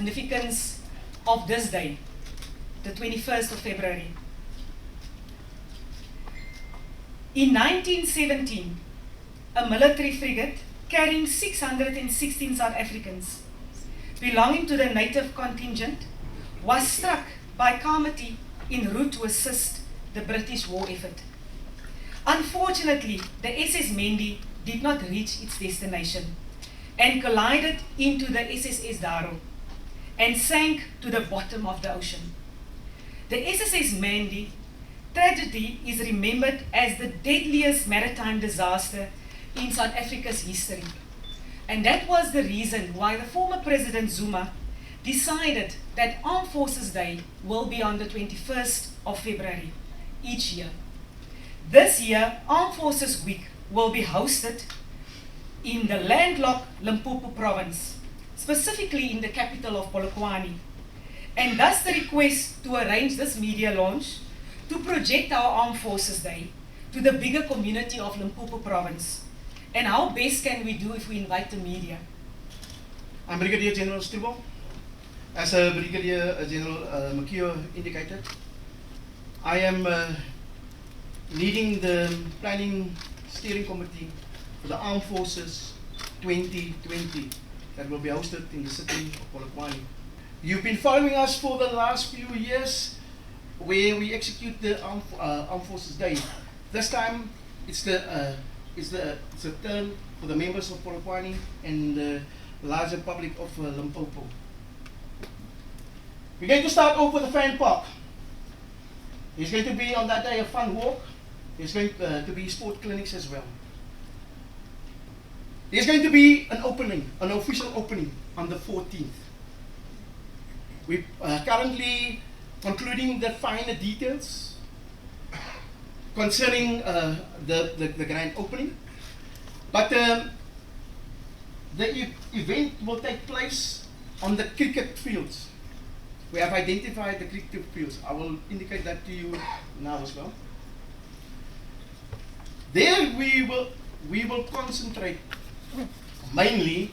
significance of this day, the 21st of February. In 1917, a military frigate carrying 616 South Africans belonging to the native contingent was struck by Carmody en route to assist the British war effort. Unfortunately, the SS Mendi did not reach its destination and collided into the SSS Daro and sank to the bottom of the ocean. The SSS Mendi tragedy is remembered as the deadliest maritime disaster in South Africa's history. And that was the reason why the former President Zuma decided that Armed Forces Day will be on the 21st of February each year. This year, Armed Forces Week will be hosted in the landlocked Limpopo province, specifically in the capital of Polokwane. And thus the request to arrange this media launch to project our Armed Forces Day to the bigger community of Limpopo province. And how best can we do if we invite the media? I'm Brigadier General Stubble. As Brigadier General Makio indicated, I am leading the Planning Steering Committee for the Armed Forces 2020 that will be hosted in the city of Polokwane. You've been following us for the last few years where we execute the Armed Forces Day. This time it's a turn for the members of Polokwane and the larger public of Limpopo. We're going to start off with the fan park. There's going to be on that day a fun walk. There's going to be sport clinics as well. There's going to be an opening, an official opening on the 14th. We're currently concluding the finer details concerning the grand opening. But the event will take place on the cricket fields. We have identified the cricket fields. I will indicate that to you now as well. There we will concentrate mainly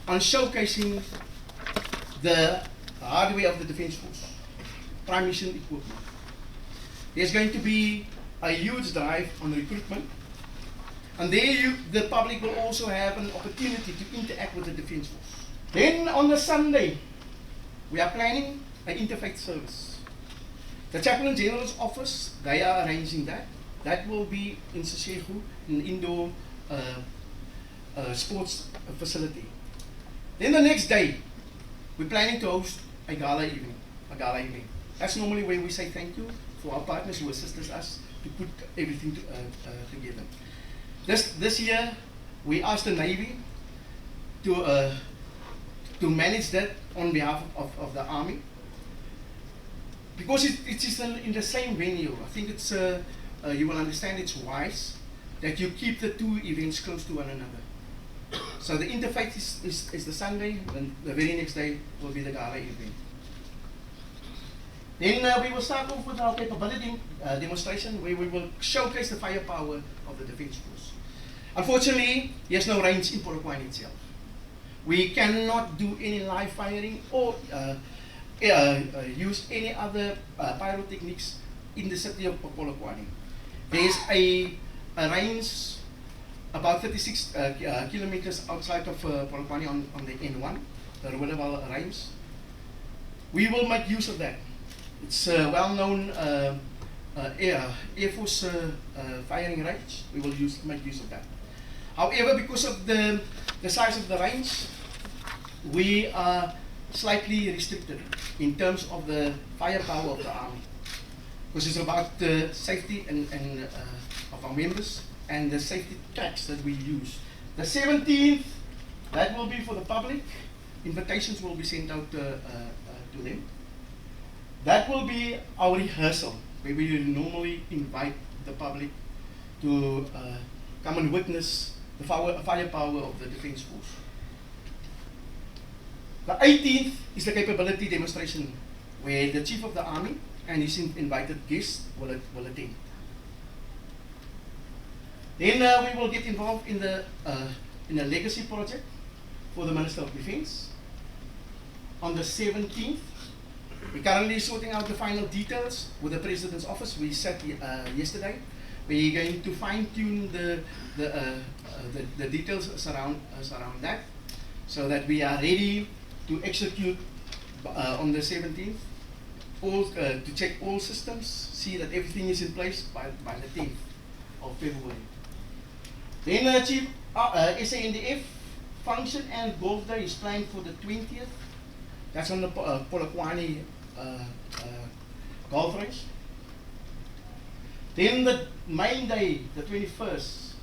on showcasing the hardware of the Defence Force, prime mission equipment. There's going to be a huge drive on recruitment, and there the public will also have an opportunity to interact with the Defence Force. Then on the Sunday, we are planning an interfaith service. The Chaplain General's office, they are arranging that. That will be in Seshego, an indoor sports facility. Then the next day, we're planning to host a gala evening. That's normally where we say thank you for our partners who assisted us to put everything together. This year, we asked the Navy to manage that on behalf of the Army, because it is in the same venue. I think it's you will understand it's wise that you keep the two events close to one another. So the interfaith is the Sunday, and the very next day will be the gala evening. Then we will start off with our capability demonstration, where we will showcase the firepower of the Defence Force. Unfortunately, there's no range in Polokwane itself. We cannot do any live firing or use any other pyrotechnics in the city of Polokwane. There's a range about 36 kilometers outside of Polokwane on the N1, the Roodeval range. We will make use of that. It's a well-known Air Force firing range. We will make use of that. However, because of the size of the range, we are slightly restricted in terms of the firepower of the Army, because it's about the safety and of our members and the safety tracks that we use. The 17th, that will be for the public. Invitations will be sent out to them. That will be our rehearsal, where we normally invite the public to come and witness the firepower of the Defence Force. The 18th is the capability demonstration, where the Chief of the Army and his invited guests will attend. Then we will get involved in a legacy project for the Minister of Defence. on the 17th. We're currently sorting out the final details with the President's office. We sat yesterday. We're going to fine-tune the details around that, so that we are ready to execute on the 17th. To check all systems, see that everything is in place by the 10th of February. Then Chief, SANDF function and golf day is planned for the 20th. That's on the Polokwane golf range. Then the main day, the 21st,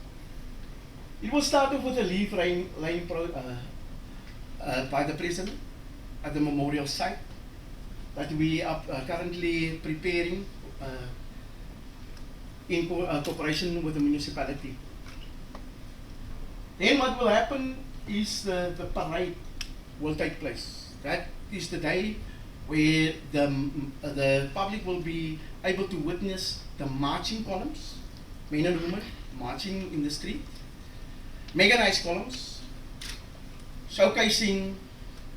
it will start off with a leaf laying by the President at the memorial site that we are currently preparing in cooperation with the municipality. Then what will happen is the parade will take place. That is the day where the public will be able to witness the marching columns, men and women marching in the street, mechanized columns, showcasing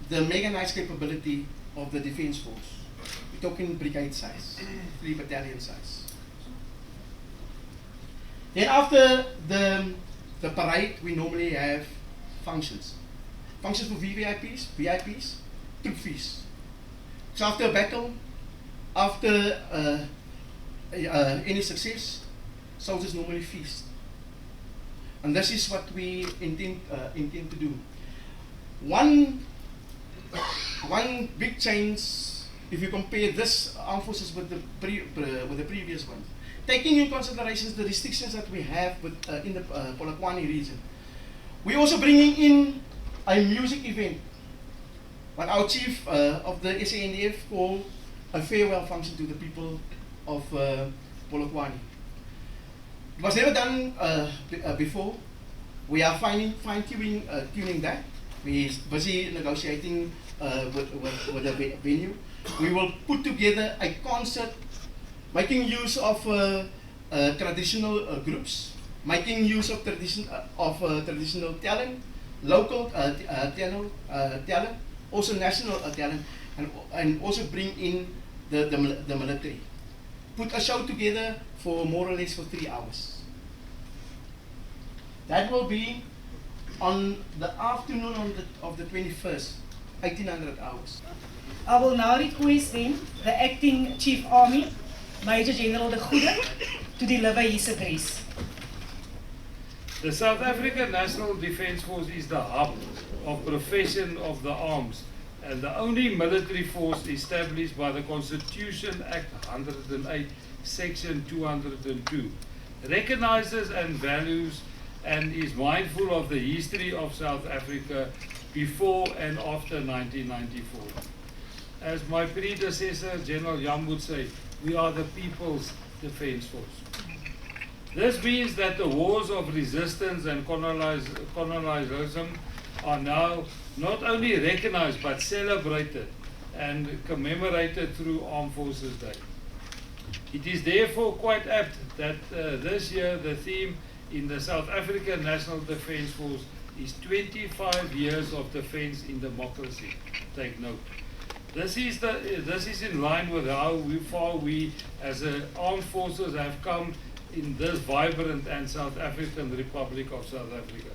the mechanized capability of the Defence Force. We're talking brigade size, 3 battalion size. Then after the parade, we normally have functions. Functions for VIPs, troop feasts. So after a battle, after any success, soldiers normally feast. And this is what we intend to do. One big change, if you compare this armed forces with the previous one, taking in consideration the restrictions that we have in the Polokwane region, we're also bringing in a music event, what our chief of the SANDF called a farewell function to the people of Polokwane. It was never done before. We are fine-tuning that. We're busy negotiating with the venue. We will put together a concert, making use of traditional groups, making use of traditional talent, local talent, also national talent, and also bring in the military. Put a show together for more or less for 3 hours. That will be on the afternoon of the 21st, 1800 hours. I will now request then the Acting Chief Army, Major General De Goede, to deliver his address. The South African National Defence Force is the hub of profession of the arms and the only military force established by the Constitution Act 108, Section 202, recognizes and values and is mindful of the history of South Africa before and after 1994. As my predecessor, General Yam would say, we are the People's Defence Force. This means that the wars of resistance and colonialism are now not only recognized but celebrated and commemorated through Armed Forces Day. It is therefore quite apt that this year the theme in the South African National Defence Force is 25 years of defence in democracy. Take note. This is in line with how far we as armed forces have come in this vibrant and South African Republic of South Africa.